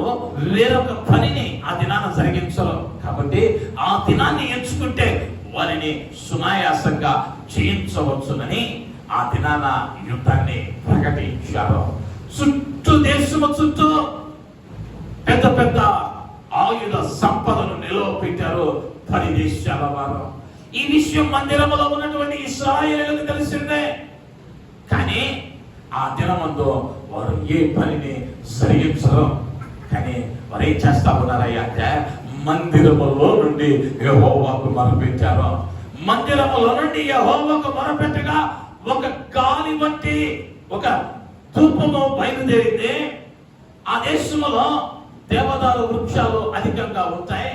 వేరొక పనిని ఆ దినాన జరిగించరు. కాబట్టి ఆ దినాన్ని ఎంచుకుంటే వారిని సునాయాసంగా చేయించవచ్చునని ఆ దినాన యుద్ధాన్ని ప్రకటించారు. చుట్టూ దేశము చుట్టూ పెద్ద పెద్ద ఆయుధ సంపదను నిలువ పెట్టారు 10 దేశాల వారు. ఈ విషయం మందిరంలో ఉన్నటువంటి ఇశ్రాయేలులకు తెలిసిందే. కానీ ఆ దినమందు వారు ఏ పనిని జరిగించరు. కానీ వారు ఏం చేస్తా ఉన్నారయ్యా అంటే మందిరములో నుండి యెహోవాకు మొరపెట్టారు. మందిరములో నుండి యెహోవాకు మొరపెట్టగా ఒక గాలి వంటి ఒక ధూపము బయలుదేరింది. ఆ దేశంలో దేవదారు వృక్షాలు అధికంగా ఉంటాయి.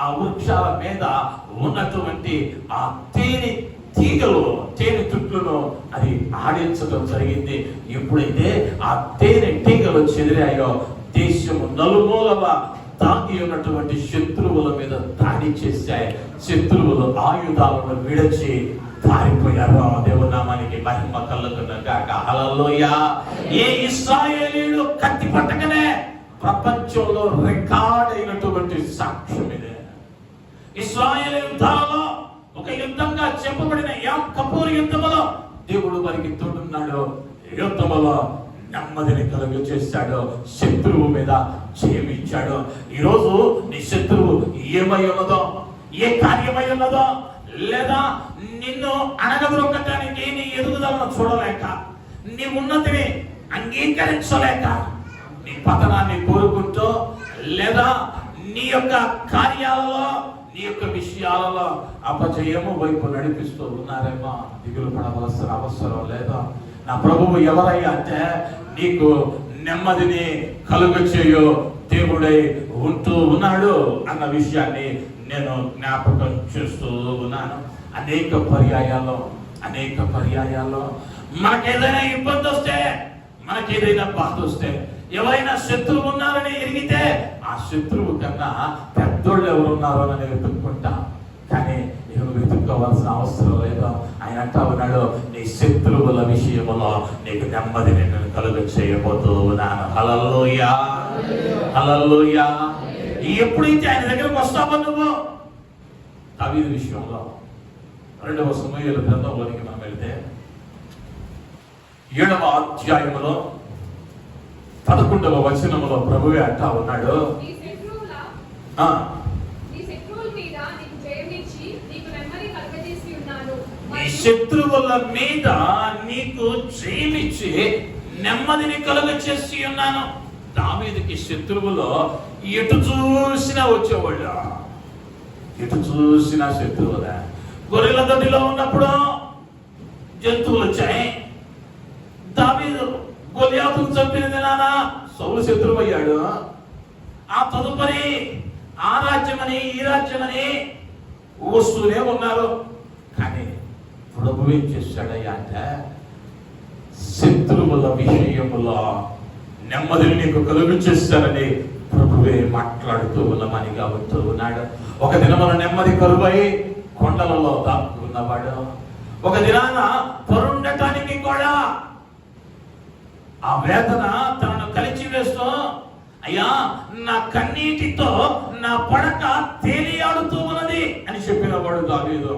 ఆ వృక్షాల మీద ఉన్నటువంటి ఆ తేనె తీగలు తేనె చుట్లను అది ఆడించడం జరిగింది. ఎప్పుడైతే ఆ తేనె తీగలు చెదిరాయో దేశము నలుమూలల దాగి ఉన్నటువంటి శత్రువుల మీద దాడి చేశాయి. శత్రువులు ఆయుధాలను విడిచి పారిపోయారు. దేవుని నామానికి మహిమ కలుగును గాక. హల్లెలూయా. ఏ ఇశ్రాయేలీయులు కత్తి పట్టకనే ప్రపంచంలో రికార్డ్ అయినటువంటి సాక్ష్యం ఇదే. ఇశ్రాయేల్ యుద్ధాలలో ఒక యుద్ధంగా చెప్పబడిన యామ్ కపూర్ యుద్ధములో దేవుడు వారికి తోడున్నాడు. యుద్ధములో నెమ్మదిని కలుగ చేశాడు. శత్రువు మీద జయమిచ్చాడు. ఈరోజు నీ శత్రువు ఏమై ఉన్నదో, ఏ కార్యమై ఉన్నదో, లేదా నిన్ను అణగదొక్కటానికి నీ ఎదుగుదలను చూడలేక, నీ ఉన్నతిని అంగీకరించలేక, నీ పతనాన్ని కోరుకుంటూ, లేదా నీ యొక్క కార్యాలలో నీ యొక్క విషయాలలో అపజయము వైపు నడిపిస్తూ ఉన్నారేమో. దిగులు పడవలసిన అవసరం లేదా. నా ప్రభువు ఎవరయ్యా అంటే నీకు నెమ్మదిని కలుగ చేయు దేవుడై ఉంటూ ఉన్నాడు అన్న విషయాన్ని నేను జ్ఞాపకం చేస్తూ ఉన్నాను. అనేక పర్యాయాల్లో మనకేదైనా ఇబ్బంది వస్తే, మనకేదైనా బాధ వస్తే, ఎవరైనా శత్రువు ఉన్నారని ఎరిగితే ఆ శత్రువు కన్నా పెద్దోళ్ళు ఎవరు ఉన్నారో అని వెతుక్కుంటా. కానీ నువ్వు వెతుక్కోవాల్సిన అవసరం లేదు. ఆయన అంటా ఉన్నాడు, నీ శత్రువుల విషయములో నీకు నెమ్మది నేను కలుగ చేయబోతూ ఉన్నాను. హల్లెలూయా, హల్లెలూయా. ఎప్పుడైతే ఆయన దగ్గరకు వస్తావో నువ్వు, దావీదు విషయంలో 2వ సమూయేలు గ్రంథంలోనికి మనం వెళ్తే 7వ అధ్యాయములో 11వ వచనములో ప్రభువే అంటా ఉన్నాడు, నీ శత్రువుల మీద నీకు జయమిచ్చి నీకు నెమ్మది కలుగజేసి ఉన్నాను. నీ శత్రువుల మీద నీకు జయమిచ్చి నెమ్మదిని కలుగజేసి ఉన్నాను. దావీదుకి శత్రువులో ఎటు చూసినా వచ్చేవాళ్ళు, ఎటు చూసినా శత్రువులే. గొర్రెల దొడ్డిలో ఉన్నప్పుడు జంతువులు వచ్చాయి. దావీదు గొలియాతును చంపిన దినాన సౌలు శత్రువు అయ్యాడు. ఆ తదుపరి ఆ రాజ్యమని ఈ రాజ్యమని వస్తూనే ఉన్నారు. కానీ ప్రభు ఏం చేశాడయ్యా అంటే, శత్రువుల విషయములో నెమ్మదిని నీకు కలుగు చేస్తారని ప్రభువే మాట్లాడుతూ ఉన్నమని కాబడుతూ ఉన్నాడు. ఒక దినమున నెమ్మది కరువై కొండలలో దాక్కున్నవాడు, ఒక దినాన పరుండటానికి కూడా ఆ వేదన తనను కలిచి వేస్తూ, అయ్యా నా కన్నీటితో నా పడక తేలియాడుతూ ఉన్నది అని చెప్పిన వాడు దావీదు.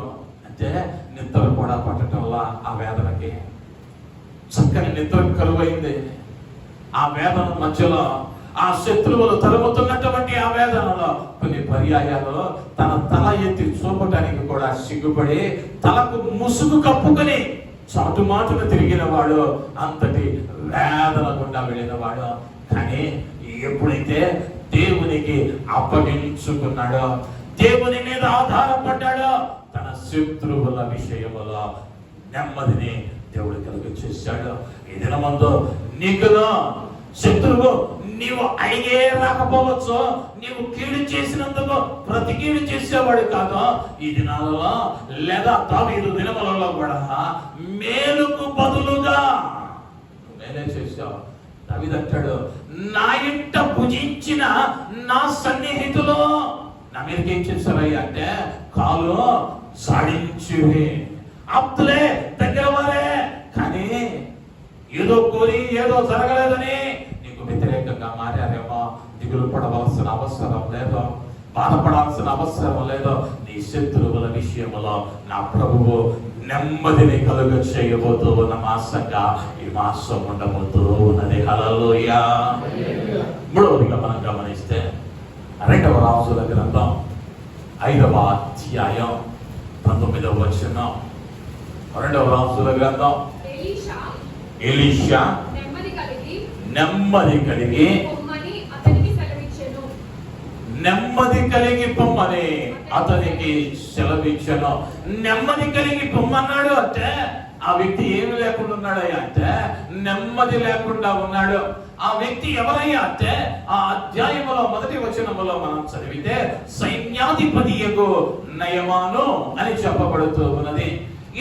అంటే నిద్ర కూడా పట్టడంలా ఆ వేదనకి చక్కని నిద్ర కరువైంది. ఆ వేదన మధ్యలో ఆ శత్రువులు తరుముతున్నటువంటి ఆ వేదనలో కొన్ని పర్యాయాలు తన తల ఎత్తి చూపటానికి కూడా సిగ్గుపడి తలకు ముసుగు కప్పుకొని చాటుమాటును తిరిగిన వాడు, అంతటి వేదన గుండా వెళ్ళిన వాడు. కానీ ఎప్పుడైతే దేవునికి అప్పగించుకున్నాడో, దేవుని మీద ఆధారపడ్డాడో, తన శత్రువుల విషయములో నెమ్మదిని దేవుడు కలుగ చేశాడు. ఈ దినమందు నీకులో శత్రువు నీవు అడిగే రాకపోవచ్చు, నీవు కీడు చేసినందుకు ప్రతి కీడు చేసేవాడు కాదు. ఈ దినాలలో లేదా దావీదు దినములలో కూడా మేలుకు బదులుగా మేలే చేశావు. దావీదు అంటాడు, నా ఇంట భుజించిన నా సన్నిహితులు నా మీదకి ఏం చేశారయ్యా అంటే కాలు సాడించి, ఆప్తులే, దగ్గర వారే, కానీ ఏదో కోరి ఏదో జరగలేదని నీకు వ్యతిరేకంగా మారారేమో. దిగులు పడవలసిన అవసరం లేదో, బాధపడాల్సిన అవసరం లేదో. నీ శత్రువుల విషయంలో నా ప్రభువు నెమ్మదిని కలుగ చేయబోతూ ఉన్న మాసంగా ఈ మాసం ఉండబోతూ ఉన్నది. హల్లెలూయా. మూడవదిగా మనం గమనిస్తే 2వ రాజుల గ్రంథం 5వ అధ్యాయం 19వ వచనం. 2వ రాజుల గ్రంథం, ఎలీషా నెమ్మది కలిగి నెమ్మది కలిగి పొమ్మని అతనికి సెలవిచ్చాను. నెమ్మది కలిగి పొమ్మన్నాడు అంటే ఆ వ్యక్తి ఏమి లేకుండా ఉన్నాడయ్యా అంటే నెమ్మది లేకుండా ఉన్నాడు. ఆ వ్యక్తి ఎవరయ్యా అంటే ఆ అధ్యాయములో 1వ వచనములో మనం చదివితే సైన్యాధిపతియగు నయమాను అని చెప్పబడుతూ ఉన్నది.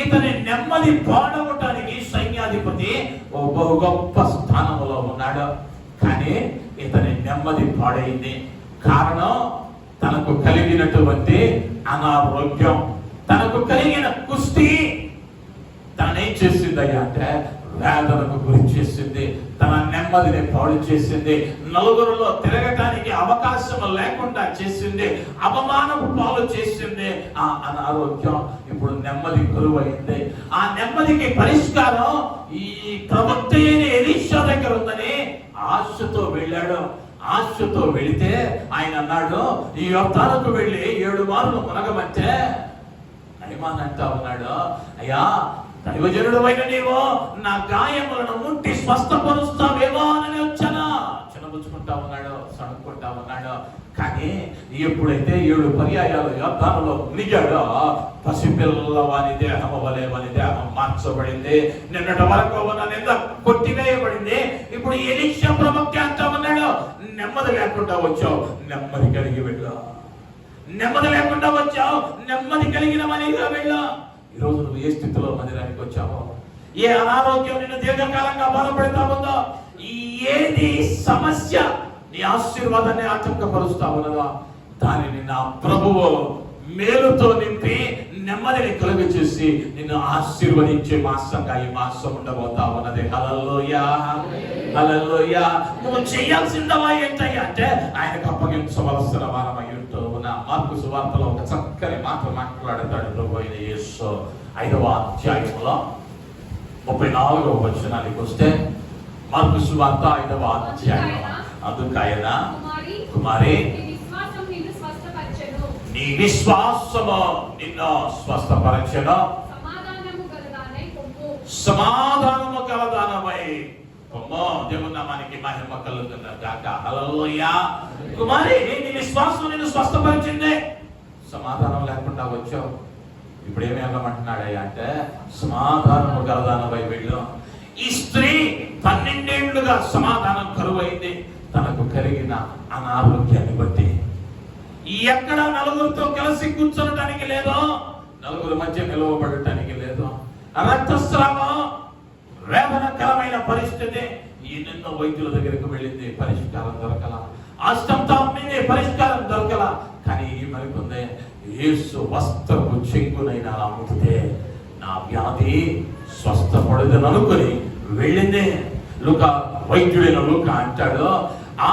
ఇతని నెమ్మది పాడవటానికి సైన్యాధిపతి ఓ బహు గొప్ప స్థానములో ఉన్నాడు. కానీ ఇతని నెమ్మది పాడైంది. కారణం తనకు కలిగినటువంటి అనారోగ్యం, తనకు కలిగిన కుస్తీ తనేం చేసిందయ్యా అంటే వేదనకు గురి చేసింది. తన నెమ్మదిని పాడు చేసింది. నలుగురిలో తిరగటానికి అవకాశం లేకుండా చేసింది. అవమానపు పాలు చేసింది. ఆ అనారోగ్యం ఇప్పుడు నెమ్మది కరువైంది. ఆ నెమ్మదికి పరిష్కారం ఈ ప్రవక్త అయిన ఎలీషా దగ్గర ఉందని ఆశతో వెళ్ళాడు. ఆశతో వెళితే ఆయన అన్నాడు, ఈ యొర్దానుకు వెళ్ళి 7 మార్లు మునగమంటే నయమాన్ అంటా ఉన్నాడు, అయ్యా దైవజనుడు అయిన నీవు నా గాయములను ముట్టి స్వస్థపరుస్తావేమో అని వచ్చాను. చిన్నబుచ్చుకుంటా ఉన్నాడు, సణుక్కుంటా ఉన్నాడు. కానీ ఎప్పుడైతే 7 పర్యాయాలు యొర్దానులో మునిగాడో పసిపిల్ల వాని దేహము వలె వాని దేహం మార్చబడింది. నిన్నటి వరకు ఉన్న నింద కొట్టివేయబడింది. ఇప్పుడు ఎలీషా ప్రవక్త అంటా ఉన్నాడు, నెమ్మది లేకుండా వచ్చావు, నెమ్మది కలిగి వెళ్ళు. నెమ్మది లేకుండా వచ్చావు, నెమ్మది కలిగిన మనిగా వెళ్ళు. ఈరోజు నువ్వు ఏ స్థితిలో మందిరానికి వచ్చావో, ఏ అనారోగ్యం నిన్ను దీర్ఘకాలంగా బాధపడతా ఉందో, ఏది సమస్య నీ ఆశీర్వాదాన్ని ఆటంకపరుస్తా ఉన్నదో దానిని నా ప్రభువు మేలుతో నింపి నెమ్మదిని కలుగ చేసి నిన్ను ఆశీర్వదించే మాసంగా ఈ మాసం ఉండబోతా ఉన్నది. హల్లెలూయా, హల్లెలూయా. నువ్వు చేయాల్సిందవా ఏంటయ్యా అంటే ఆయనకు అప్పగించవలసిన వారమై ఉంటూ ఉన్న మార్కు సువార్తలో ఒక చక్కని మాట మాట్లాడతాడు ప్రభువైన యేసు. 5వ అధ్యాయంలో 34వ వచనానికి వస్తే, మార్కు సువార్త 5వ అధ్యాయం. అందుకైన కుమారి నీ విశ్వాసము నిన్ను స్వస్థపరచెను, సమాధానము గలదానమై పొమ్ము. దేవుని నామానికి మహిమ కలుగును గాక. హల్లెలూయా. కుమారి నీ విశ్వాసం నిన్ను స్వస్థపరిచింది. సమాధానం లేకుండా వచ్చావు, ఇప్పుడు ఏమి వెళ్ళమంటున్నాడయ్యా అంటే సమాధానము గలదానమై వెళ్ళు. ఈ స్త్రీ 12 ఏళ్లుగా సమాధానం కరువైంది. తనకు కలిగిన అనారోగ్యాన్ని బట్టి ఎక్కడ నలుగురితో కలిసి కూర్చోడానికి లేదు, నలుగురి మధ్య నిలవబడటానికి లేదు, రక్తస్రావం, వేదనకరమైన పరిస్థితి. ఎన్నెన్నో వైద్యుల దగ్గరకు వెళ్ళింది, పరిష్కారం దొరకల. అష్టంతో అమ్మింది, పరిష్కారం దొరకల. కానీ ఈ మరికొందే యేసు వస్త్రపు చెంగునైనా అమ్ముతే నా వ్యాధి స్వస్థపడదని అనుకుని వెళ్ళింది. వైద్యుడైన లూకా అంటాడు,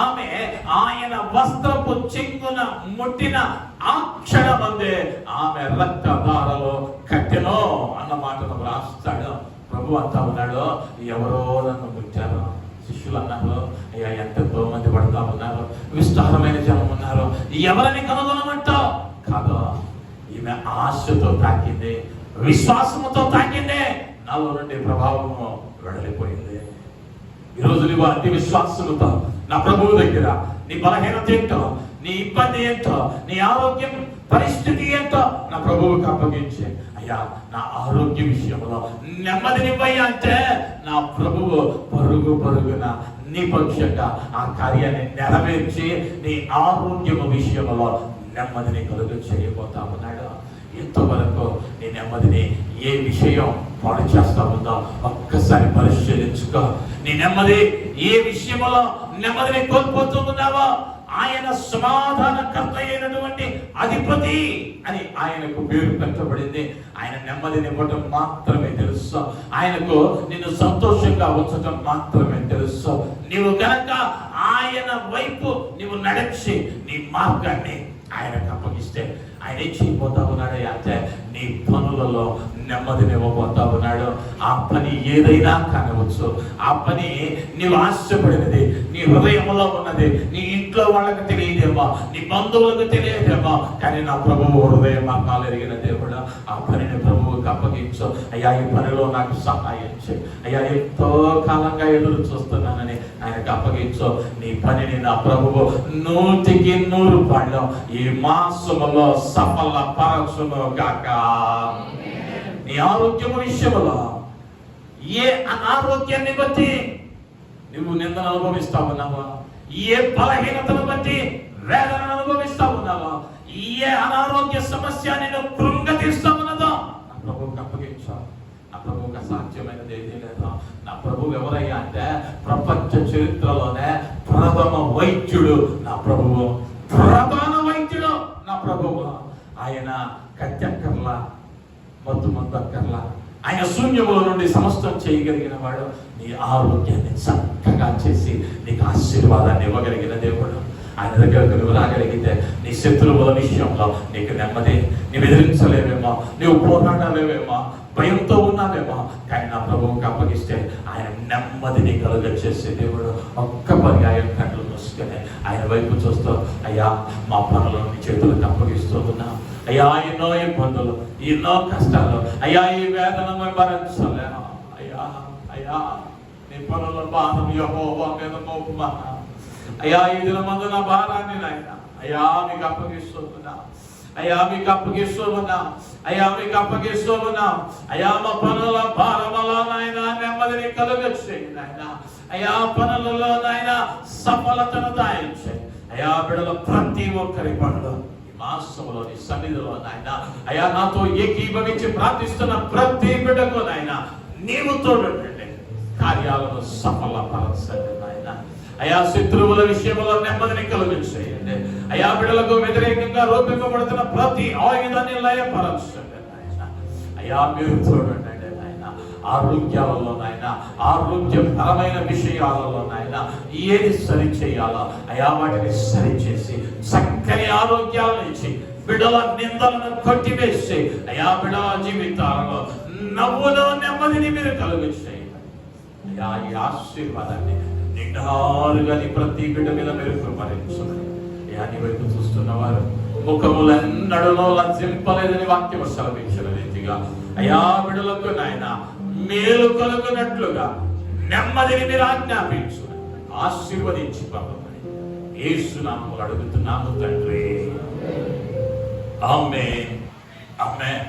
ఆమె ఆయన వస్త్రపు చెంగున ముట్టిన ఆ క్షణమందే ఆమె రక్తధారలో కట్టెను అన్న మాటను రాస్తాడు. ప్రభు అంతా ఉన్నాడు, ఎవరో నన్ను ముట్టారు. శిష్యులు అన్నారు, అయ్యా ఎంతో మంది పడతా ఉన్నారు, విస్తారమైన జనం ఉన్నారు, ఎవరిని కనుగొనమంటావు? కాదు, ఈమె ఆశతో తాకింది, విశ్వాసముతో తాకింది, నాలో నుండి ప్రభావము వెడలిపోయింది. ఈరోజు నువ్వు అతి విశ్వాసముతో నా ప్రభువు దగ్గర నీ బలహీనత ఏంటో, నీ ఇబ్బంది ఏంటో, నీ ఆరోగ్యం పరిస్థితి ఏంటో నా ప్రభువుకి అప్పగించి, అయ్యా నా ఆరోగ్య విషయంలో నెమ్మదినివ్వయ్యా అంటే నా ప్రభువు పరుగున నీ పక్షంగా ఆ కార్యాన్ని నెరవేర్చి నీ ఆరోగ్యము విషయంలో నెమ్మదిని కలుగు చేయబోతా ఉన్నాడు. ఎంతవరకు నీ నెమ్మదిని ఏ విషయం పాడు చేస్తా ఉందో ఒక్కసారి పరిశీలించుకో. నీ నెమ్మది ఏ విషయంలో నెమ్మదిని కోల్పోతూ ఉన్నావో ఆయన సమాధానకర్త అయినటువంటి అధిపతి అని ఆయనకు పేరు పెట్టబడింది. ఆయన నెమ్మదిని ఇవ్వటం మాత్రమే తెలుసు, ఆయనకు నిన్ను సంతోషంగా ఉంచటం మాత్రమే తెలుసు. నీవు కనుక ఆయన వైపు నీవు నడిచి నీ మార్గాన్ని ఆయనకు అప్పగిస్తే ఆయన ఏం చేయబోతా ఉన్నాడు అంటే నీ పనులలో నెమ్మదినివ్వబోతా ఉన్నాడు. ఆ పని ఏదైనా కానివచ్చు, ఆ పని నీవు ఆశపడినది, నీ హృదయంలో ఉన్నది, నీ ఇంట్లో వాళ్ళకి తెలియదేమో, నీ బంధువులకు తెలియదేమో, కానీ నా ప్రభువు హృదయం మార్గాలు ఎరిగిన దేవుడు. ఆ పనిని ప్రభువుకి అప్పగించు. అయ్యా ఈ పనిలో నాకు సహాయం చేయి, అయ్యా ఎంతో కాలంగా ఎదురు చూస్తున్నానని ఆయనకు అప్పగించు. నీ పనిని నా ప్రభువు 100కి 100 పాళ్ళు ఈ మాసములో సఫల పరచును గాక. నీ ఆరోగ్యము విషయంలో ఏ అనారోగ్యాన్ని బట్టి నువ్వు నిందను అనుభవిస్తా ఉన్నావా, ఏ బలహీనతను బట్టి వేదనను అనుభవిస్తా ఉన్నావా, ఏ అనారోగ్య సమస్య నిన్ను కృంగతీస్తా ఉన్నదో నా ప్రభువుకి అప్పగించా. నా ప్రభువుకి అసాధ్యమైనది ఏదీ లేదు. నా ప్రభువు ఎవరయ్యా అంటే ప్రపంచ చరిత్రలోనే ప్రథమ వైద్యుడు నా ప్రభువు, ప్రధాన వైద్యుడు నా ప్రభువు. ఆయన కత్యక్కర్లా, మందక్కర్లా, ఆయన శూన్యముల నుండి సమస్తం చేయగలిగిన వాడు. నీ ఆరోగ్యాన్ని చక్కగా చేసి నీకు ఆశీర్వాదాన్ని ఇవ్వగలిగిన దేవుడు. ఆయన దగ్గరకు నువ్వు రాగలిగితే నీ శత్రువుల విషయంలో నీకు నెమ్మది. నీవు ఎదిరించలేవేమో, నీవు పోరాడలేవేమో, భయంతో ఉన్నావేమో, కానీ నా ప్రభువుకి అప్పగిస్తే ఆయన నెమ్మదిని కలుగ చేసే దేవుడు. ఒక్క పర్యాయం కళ్ళు మూసుకొని ఆయన వైపు చూస్తూ, అయ్యా మా పనులను నీ చేతులకు అప్పగిస్తూ ఉన్నా, అయ్యా ఎన్నో ఇబ్బందులు, ఎన్నో కష్టాలు, అయ్యా ఈ వేదన భరించలేను, అయ్యా అయ్యా నీ పనుల భారం యెహోవా మీద మోపుమా, అయ్యా ఈ దినమందు నా భారాన్ని నాయన అయ్యా మీకు అప్పగిస్తున్నా, అయ్యా మీకు అప్పగిస్తున్నా, అయ్యా మీకు అప్పగిస్తున్నా, అయ్యా మా పనుల భారమలా నాయన నెమ్మదిని కలుగచేయి నాయన, అయ్యా పనులలో నాయన సఫలతను దాయించేయి. అయ్యా బిడ్డల ప్రతి ఒక్కరి పనులు మాసంలో నీ సన్నిధిలో నాయన, అయ్యా నాతో ఏకీభవించి ప్రార్థిస్తున్న ప్రతి బిడ్డకు నాయన నీవు తోడుండండి, కార్యాలను సఫలపరచండి నాయన. అయా శత్రువుల విషయంలో నెమ్మదిని కలుగచేయండి. అయా బిడ్డలకు వ్యతిరేకంగా రూపింపబడుతున్న ప్రతి ఆయుధాన్ని లయపరచండి నాయన. అయ్యా మీరు చూడండి నాయన, ఆరోగ్యాలలో నాయన, ఆరోగ్యపరమైన విషయాలలో నాయన ఏది సరి చేయాలో అయా వాటిని సరిచేసి చక్కని ఆరోగ్యాలను ఇచ్చి బిడ్డల నిందలను కొట్టివేసి అయా బిడ్డల జీవితాలలో నవ్వులో నెమ్మదిని మీరు కలుగు చేయండి అయా. ఈ ఆశీర్వాదాన్ని నిండారుగా నీ ప్రతి బిడ్డ మీద మీరు కృపరించండి అయా. నీ వైపు చూస్తున్న వారు ముఖములెన్నడలో లజ్జింపలేదని వాక్యం సెలవించిన రీతిగా అయా బిడ్డలకు నాయన మేలు కలుగునట్లుగా నెమ్మదిని మీరు ఆజ్ఞాపించు, ఆశీర్వదించి పంపమని యేసు నామములో అడుగుతున్నాము తండ్రి. ఆమేన్. ఆమేన్.